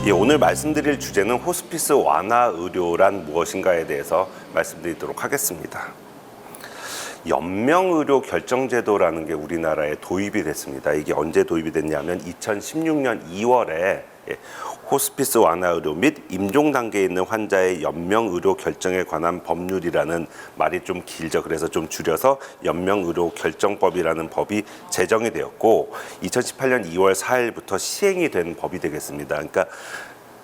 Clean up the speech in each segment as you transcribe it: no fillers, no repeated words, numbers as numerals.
예, 오늘 말씀드릴 주제는 호스피스 완화 의료란 무엇인가에 대해서 말씀드리도록 하겠습니다. 연명의료 결정제도라는 게 우리나라에 도입이 됐습니다. 이게 언제 도입이 됐냐면 2016년 2월에 호스피스 완화 의료 및 임종 단계에 있는 환자의 연명의료 결정에 관한 법률이라는 말이 좀 길죠. 그래서 좀 줄여서 연명의료 결정법이라는 법이 제정이 되었고 2018년 2월 4일부터 시행이 된 법이 되겠습니다. 그러니까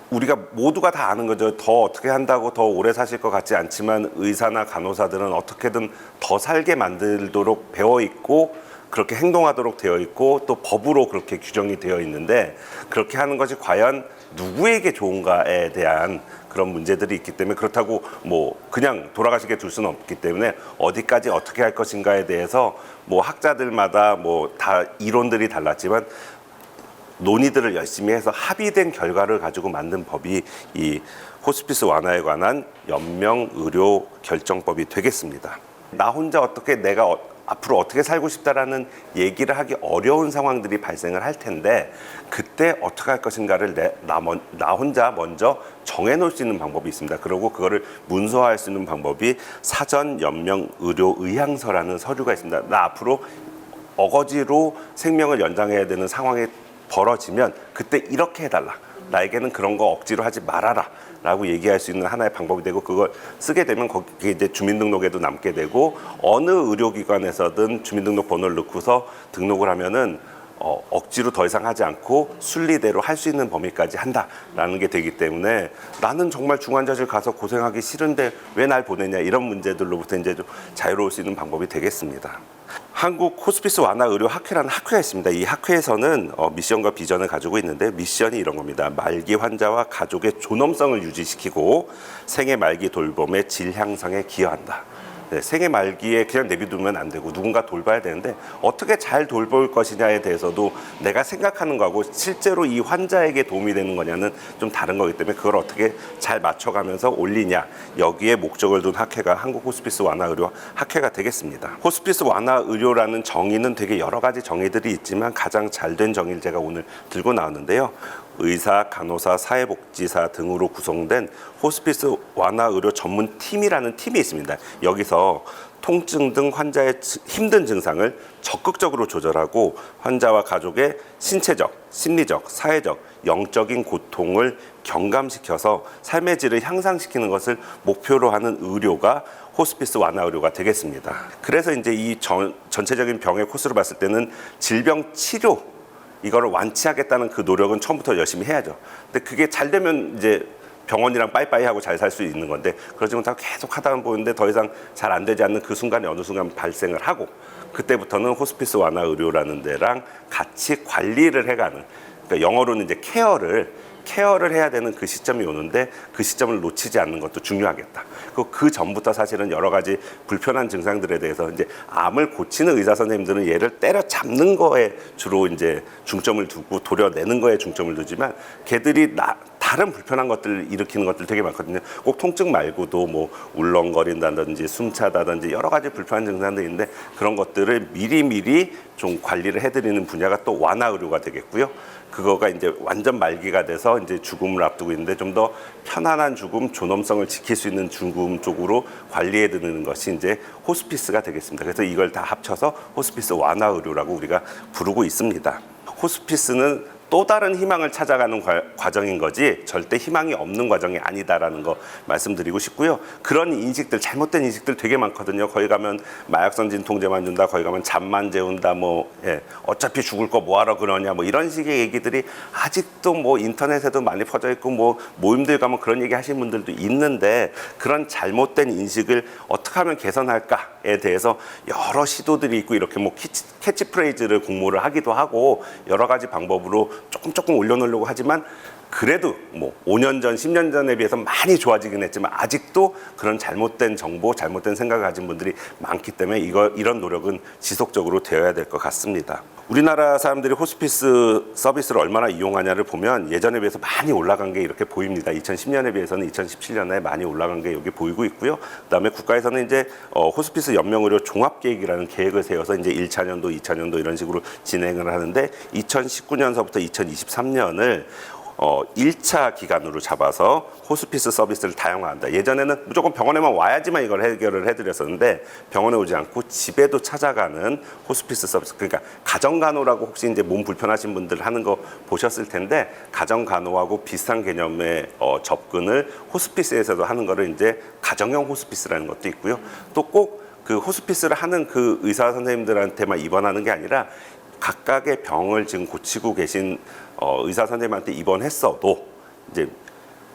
우리가 모두가 다 아는 거죠. 더 어떻게 한다고 더 오래 사실 것 같지 않지만 의사나 간호사들은 어떻게든 더 살게 만들도록 배워 있고 그렇게 행동하도록 되어 있고 또 법으로 그렇게 규정이 되어 있는데 그렇게 하는 것이 과연 누구에게 좋은가에 대한 그런 문제들이 있기 때문에 그렇다고 뭐 그냥 돌아가시게 둘 수는 없기 때문에 어디까지 어떻게 할 것인가에 대해서 뭐 학자들마다 뭐 다 이론들이 달랐지만 논의들을 열심히 해서 합의된 결과를 가지고 만든 법이 이 호스피스 완화에 관한 연명의료 결정법이 되겠습니다. 나 혼자 어떻게 내가 앞으로 어떻게 살고 싶다라는 얘기를 하기 어려운 상황들이 발생을 할 텐데 그때 어떻게 할 것인가를 나 혼자 먼저 정해놓을 수 있는 방법이 있습니다. 그리고 그거를 문서화할 수 있는 방법이 사전 연명의료 의향서라는 서류가 있습니다. 나 앞으로 어거지로 생명을 연장해야 되는 상황에 벌어지면 그때 이렇게 해달라. 나에게는 그런 거 억지로 하지 말아라. 라고 얘기할 수 있는 하나의 방법이 되고 그걸 쓰게 되면 거기에 이제 주민등록에도 남게 되고 어느 의료기관에서든 주민등록 번호를 넣고서 등록을 하면은 억지로 더 이상 하지 않고 순리대로 할 수 있는 범위까지 한다라는 게 되기 때문에 나는 정말 중환자실 가서 고생하기 싫은데 왜 날 보내냐 이런 문제들로부터 이제 좀 자유로울 수 있는 방법이 되겠습니다. 한국 호스피스 완화 의료 학회라는 학회가 있습니다. 이 학회에서는 미션과 비전을 가지고 있는데 미션이 이런 겁니다. 말기 환자와 가족의 존엄성을 유지시키고 생애 말기 돌봄의 질 향상에 기여한다. 네, 생애 말기에 그냥 내비두면 안 되고 누군가 돌봐야 되는데 어떻게 잘 돌볼 것이냐에 대해서도 내가 생각하는 거하고 실제로 이 환자에게 도움이 되는 거냐는 좀 다른 거기 때문에 그걸 어떻게 잘 맞춰가면서 올리냐 여기에 목적을 둔 학회가 한국 호스피스 완화 의료 학회가 되겠습니다. 호스피스 완화 의료라는 정의는 되게 여러 가지 정의들이 있지만 가장 잘된 정의를 제가 오늘 들고 나왔는데요. 의사, 간호사, 사회복지사 등으로 구성된 호스피스 완화 의료 전문 팀이라는 팀이 있습니다. 여기서 통증 등 환자의 힘든 증상을 적극적으로 조절하고 환자와 가족의 신체적, 심리적, 사회적, 영적인 고통을 경감시켜서 삶의 질을 향상시키는 것을 목표로 하는 의료가 호스피스 완화 의료가 되겠습니다. 그래서 이제 이 전체적인 병의 코스로 봤을 때는 질병 치료 이거를 완치하겠다는 그 노력은 처음부터 열심히 해야죠. 근데 그게 잘 되면 이제 병원이랑 빠이빠이 하고 잘 살 수 있는 건데 그러지 못하고 계속 하다 보는데 더 이상 잘 안 되지 않는 그 순간에 어느 순간 발생을 하고 그때부터는 호스피스 완화 의료라는 데랑 같이 관리를 해가는 그러니까 영어로는 이제 케어를 해야 되는 그 시점이 오는데 그 시점을 놓치지 않는 것도 중요하겠다. 그 전부터 사실은 여러 가지 불편한 증상들에 대해서 이제 암을 고치는 의사 선생님들은 얘를 때려잡는 거에 주로 이제 중점을 두고 도려내는 거에 중점을 두지만 걔들이 다른 불편한 것들을 일으키는 것들 되게 많거든요. 꼭 통증 말고도 뭐 울렁거린다든지 숨차다든지 여러 가지 불편한 증상들이 있는데 그런 것들을 미리미리 좀 관리를 해드리는 분야가 또 완화 의료가 되겠고요. 그거가 이제 완전 말기가 돼서 이제 죽음을 앞두고 있는데 좀 더 편안한 죽음, 존엄성을 지킬 수 있는 죽음 쪽으로 관리해 드리는 것이 이제 호스피스가 되겠습니다. 그래서 이걸 다 합쳐서 호스피스 완화 의료라고 우리가 부르고 있습니다. 호스피스는 또 다른 희망을 찾아가는 과정인 거지 절대 희망이 없는 과정이 아니다라는 거 말씀드리고 싶고요. 그런 인식들, 잘못된 인식들 되게 많거든요. 거기 가면 마약성 진통제만 준다, 거기 가면 잠만 재운다, 어차피 죽을 거 뭐하러 그러냐, 이런 식의 얘기들이 아직도 인터넷에도 많이 퍼져 있고 모임들 가면 그런 얘기 하시는 분들도 있는데 그런 잘못된 인식을 어떻게 하면 개선할까에 대해서 여러 시도들이 있고 이렇게 캐치프레이즈를 공모를 하기도 하고 여러 가지 방법으로 조금 올려놓으려고 하지만 그래도 5년 전, 10년 전에 비해서 많이 좋아지긴 했지만 아직도 그런 잘못된 정보, 잘못된 생각을 가진 분들이 많기 때문에 이런 노력은 지속적으로 되어야 될 것 같습니다. 우리나라 사람들이 호스피스 서비스를 얼마나 이용하냐를 보면 예전에 비해서 많이 올라간 게 이렇게 보입니다. 2010년에 비해서는 2017년에 많이 올라간 게 여기 보이고 있고요. 그다음에 국가에서는 이제 호스피스 연명의료 종합계획이라는 계획을 세워서 이제 1차년도, 2차년도 이런 식으로 진행을 하는데 2019년서부터 2023년을 1차 기간으로 잡아서 호스피스 서비스를 다양화한다. 예전에는 무조건 병원에만 와야지만 이걸 해결을 해드렸었는데 병원에 오지 않고 집에도 찾아가는 호스피스 서비스. 그러니까 가정간호라고 혹시 이제 몸 불편하신 분들 하는 거 보셨을 텐데 가정간호하고 비슷한 개념의 접근을 호스피스에서도 하는 거를 이제 가정형 호스피스라는 것도 있고요. 또 꼭 그 호스피스를 하는 그 의사 선생님들한테만 입원하는 게 아니라 각각의 병을 지금 고치고 계신 의사 선생님한테 입원했어도 이제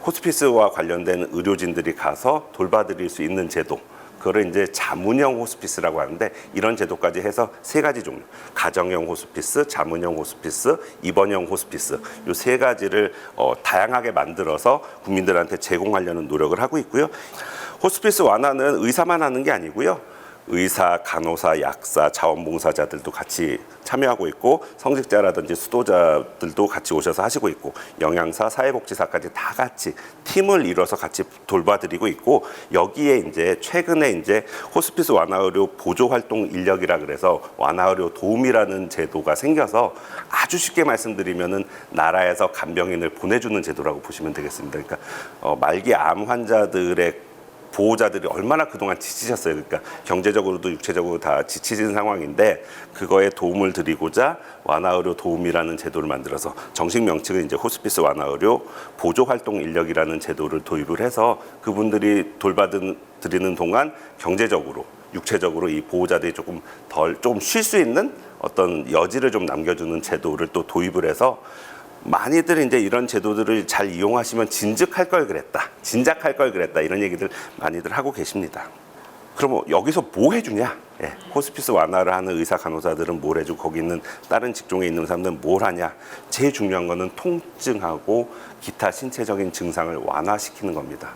호스피스와 관련된 의료진들이 가서 돌봐드릴 수 있는 제도, 그거를 이제 자문형 호스피스라고 하는데 이런 제도까지 해서 세 가지 종류, 가정형 호스피스, 자문형 호스피스, 입원형 호스피스, 이 세 가지를 다양하게 만들어서 국민들한테 제공하려는 노력을 하고 있고요. 호스피스 완화는 의사만 하는 게 아니고요. 의사, 간호사, 약사, 자원봉사자들도 같이 참여하고 있고 성직자라든지 수도자들도 같이 오셔서 하시고 있고 영양사, 사회복지사까지 다 같이 팀을 이뤄서 같이 돌봐드리고 있고 여기에 이제 최근에 이제 호스피스 완화의료 보조활동 인력이라 그래서 완화의료 도움이라는 제도가 생겨서 아주 쉽게 말씀드리면은 나라에서 간병인을 보내주는 제도라고 보시면 되겠습니다. 그러니까 말기 암 환자들의 보호자들이 얼마나 그동안 지치셨어요. 그러니까 경제적으로도 육체적으로 다 지치신 상황인데 그거에 도움을 드리고자 완화의료 도움이라는 제도를 만들어서 정식 명칭은 이제 호스피스 완화의료 보조활동 인력이라는 제도를 도입을 해서 그분들이 돌봐드리는 동안 경제적으로 육체적으로 이 보호자들이 조금 쉴 수 있는 어떤 여지를 좀 남겨주는 제도를 또 도입을 해서 많이들 이제 이런 제도들을 잘 이용하시면 진작할 걸 그랬다 이런 얘기들 많이들 하고 계십니다. 그럼 여기서 뭐 해주냐? 호스피스 완화를 하는 의사 간호사들은 뭘 해주고 거기 있는 다른 직종에 있는 사람들은 뭘 하냐? 제일 중요한 거는 통증하고 기타 신체적인 증상을 완화시키는 겁니다.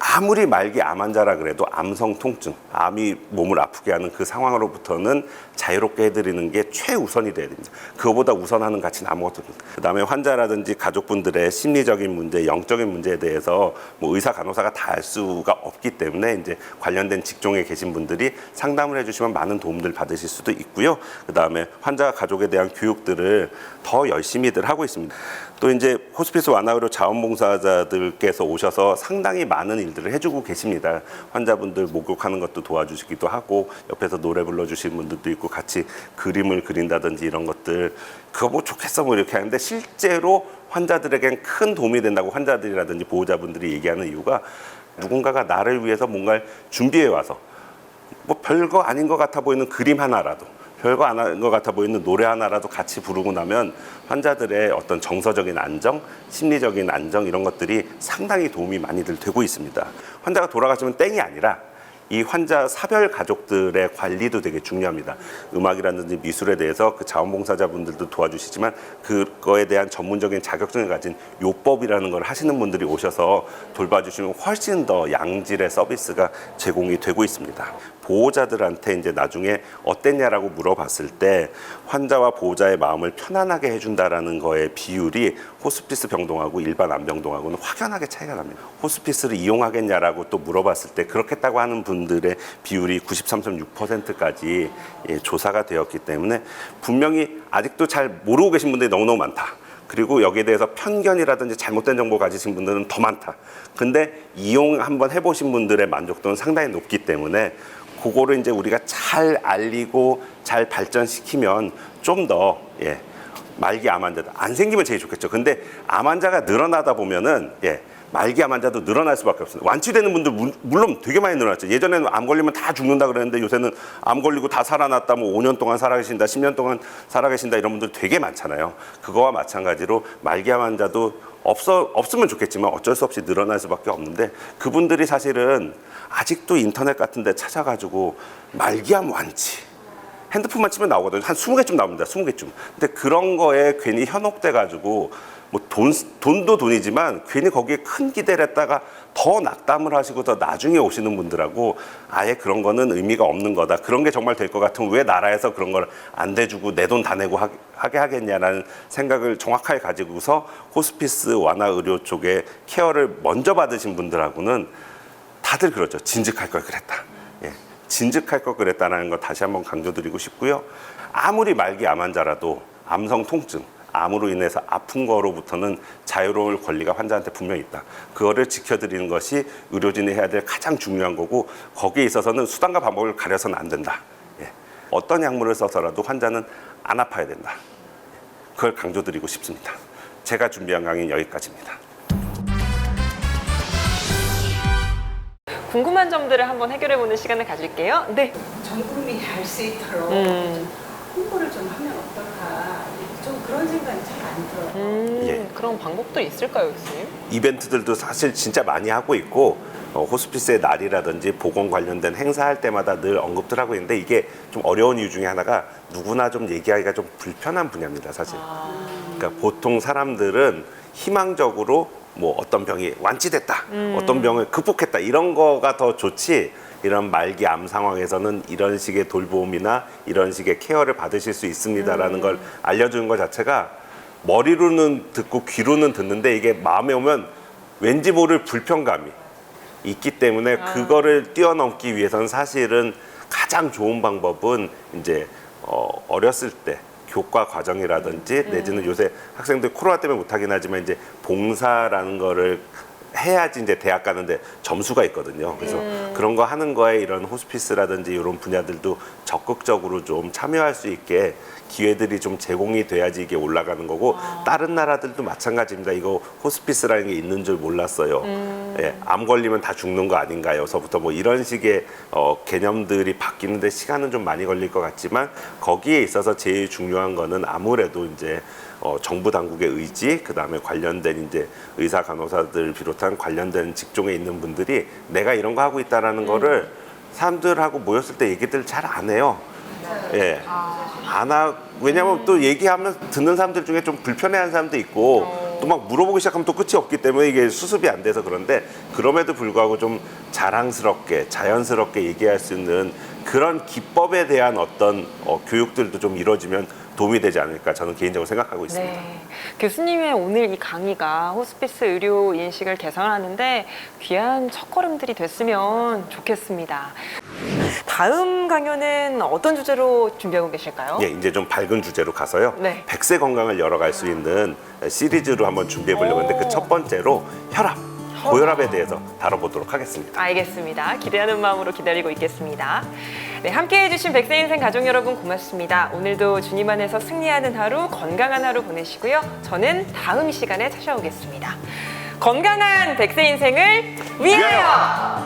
아무리 말기 암 환자라 그래도 암성 통증, 암이 몸을 아프게 하는 그 상황으로부터는 자유롭게 해드리는 게 최우선이 돼야 됩니다. 그거보다 우선하는 가치는 아무것도 없습니다. 그다음에 환자라든지 가족분들의 심리적인 문제, 영적인 문제에 대해서 뭐 의사, 간호사가 다 알 수가 없기 때문에 이제 관련된 직종에 계신 분들이 상담을 해주시면 많은 도움들 받으실 수도 있고요. 그다음에 환자 가족에 대한 교육들을 더 열심히들 하고 있습니다. 또 이제 호스피스 완화의료 자원봉사자들께서 오셔서 상당히 많은 일들을 해주고 계십니다. 환자분들 목욕하는 것도 도와주시기도 하고 옆에서 노래 불러주시는 분들도 있고 같이 그림을 그린다든지 이런 것들 그거 뭐 좋겠어 뭐 이렇게 하는데 실제로 환자들에겐 큰 도움이 된다고 환자들이라든지 보호자분들이 얘기하는 이유가 누군가가 나를 위해서 뭔가를 준비해 와서 뭐 별거 아닌 것 같아 보이는 그림 하나라도 별거 안 한 것 같아 보이는 노래 하나라도 같이 부르고 나면 환자들의 어떤 정서적인 안정, 심리적인 안정 이런 것들이 상당히 도움이 많이들 되고 있습니다. 환자가 돌아가시면 땡이 아니라 이 환자 사별 가족들의 관리도 되게 중요합니다. 음악이라든지 미술에 대해서 그 자원봉사자분들도 도와주시지만 그거에 대한 전문적인 자격증을 가진 요법이라는 걸 하시는 분들이 오셔서 돌봐주시면 훨씬 더 양질의 서비스가 제공이 되고 있습니다. 보호자들한테 이제 나중에 어땠냐라고 물어봤을 때 환자와 보호자의 마음을 편안하게 해준다라는 거의 비율이 호스피스 병동하고 일반 암병동하고는 확연하게 차이가 납니다. 호스피스를 이용하겠냐라고 또 물어봤을 때 그렇겠다고 하는 분들의 비율이 93.6%까지 조사가 되었기 때문에 분명히 아직도 잘 모르고 계신 분들이 너무너무 많다. 그리고 여기에 대해서 편견이라든지 잘못된 정보 가지신 분들은 더 많다. 근데 이용 한번 해보신 분들의 만족도는 상당히 높기 때문에 그거를 이제 우리가 잘 알리고 잘 발전시키면 좀 더 말기 암 환자도 안 생기면 제일 좋겠죠. 근데 암 환자가 늘어나다 보면은 말기 암 환자도 늘어날 수밖에 없습니다. 완치되는 분들 물론 되게 많이 늘어났죠. 예전에는 암 걸리면 다 죽는다 그랬는데 요새는 암 걸리고 다 살아났다, 뭐 5년 동안 살아계신다, 10년 동안 살아계신다 이런 분들 되게 많잖아요. 그거와 마찬가지로 말기 암 환자도 없으면 좋겠지만 어쩔 수 없이 늘어날 수밖에 없는데 그분들이 사실은 아직도 인터넷 같은 데 찾아가지고 말기암 완치 핸드폰만 치면 나오거든요. 한 20개쯤 나옵니다. 20개쯤. 근데 그런 거에 괜히 현혹돼 가지고 뭐 돈도 돈이지만 괜히 거기에 큰 기대를 했다가 더 낙담을 하시고 더 나중에 오시는 분들하고 아예 그런 거는 의미가 없는 거다. 그런 게 정말 될 것 같으면 왜 나라에서 그런 걸 안 대주고 내 돈 다 내고 하게 하겠냐라는 생각을 정확하게 가지고서 호스피스 완화 의료 쪽에 케어를 먼저 받으신 분들하고는 다들 그렇죠. 진즉할 걸 그랬다. 진즉할 걸 그랬다는 거 다시 한번 강조드리고 싶고요. 아무리 말기 암 환자라도 암성 통증, 암으로 인해서 아픈 거로부터는 자유로울 권리가 환자한테 분명히 있다. 그거를 지켜드리는 것이 의료진이 해야 될 가장 중요한 거고, 거기에 있어서는 수단과 방법을 가려서는 안 된다. 예. 어떤 약물을 써서라도 환자는 안 아파야 된다. 그걸 강조드리고 싶습니다. 제가 준비한 강의는 여기까지입니다. 궁금한 점들을 한번 해결해보는 시간을 가질게요. 네. 전 국민이 알 수 있도록 홍보를 좀 하면 어떨까, 좀 그런 생각이 잘 안 들어요. 예. 그런 방법도 있을까요, 교수님? 이벤트들도 사실 진짜 많이 하고 있고, 호스피스의 날이라든지 보건 관련된 행사할 때마다 늘 언급들 하고 있는데, 이게 좀 어려운 이유 중에 하나가 누구나 좀 얘기하기가 좀 불편한 분야입니다, 사실. 그러니까 보통 사람들은 희망적으로 뭐 어떤 병이 완치됐다, 어떤 병을 극복했다, 이런 거가 더 좋지, 이런 말기 암 상황에서는 이런 식의 돌봄이나 이런 식의 케어를 받으실 수 있습니다라는 걸 알려주는 것 자체가 머리로는 듣고 귀로는 듣는데, 이게 마음에 오면 왠지 모를 불편감이 있기 때문에 그거를 뛰어넘기 위해서는 사실은 가장 좋은 방법은 이제 어렸을 때 교과 과정이라든지 내지는 요새 학생들 코로나 때문에 못하긴 하지만 이제 봉사라는 거를 해야지 이제 대학 가는데 점수가 있거든요. 그래서 그런 거 하는 거에 이런 호스피스라든지 이런 분야들도 적극적으로 좀 참여할 수 있게 기회들이 좀 제공이 돼야지 이게 올라가는 거고, 다른 나라들도 마찬가지입니다. 이거 호스피스라는 게 있는 줄 몰랐어요. 예, 암 걸리면 다 죽는 거 아닌가요?서부터 뭐 이런 식의 개념들이 바뀌는데 시간은 좀 많이 걸릴 것 같지만, 거기에 있어서 제일 중요한 거는 아무래도 이제 정부 당국의 의지, 그 다음에 관련된 이제 의사 간호사들 비롯한 관련된 직종에 있는 분들이 내가 이런 거 하고 있다라는 거를 사람들하고 모였을 때 얘기들 잘 안 해요. 예. 안 하, 왜냐면 또 얘기하면 듣는 사람들 중에 좀 불편해하는 사람도 있고, 또 막 물어보기 시작하면 또 끝이 없기 때문에 이게 수습이 안 돼서 그런데, 그럼에도 불구하고 좀 자랑스럽게 자연스럽게 얘기할 수 있는 그런 기법에 대한 어떤 교육들도 좀 이루어지면 도움이 되지 않을까, 저는 개인적으로 생각하고 있습니다. 네. 교수님의 오늘 이 강의가 호스피스 의료 인식을 개선하는데 귀한 첫걸음들이 됐으면 좋겠습니다. 다음 강연은 어떤 주제로 준비하고 계실까요? 예, 이제 좀 밝은 주제로 가서요. 네. 100세 건강을 열어갈 수 있는 시리즈로 한번 준비해 보려고 했는데, 그 첫 번째로 혈압, 고혈압에 대해서 다뤄보도록 하겠습니다. 알겠습니다. 기대하는 마음으로 기다리고 있겠습니다. 네, 함께해 주신 백세 인생 가족 여러분 고맙습니다. 오늘도 주님 안에서 승리하는 하루, 건강한 하루 보내시고요. 저는 다음 시간에 찾아오겠습니다. 건강한 백세 인생을 위하여!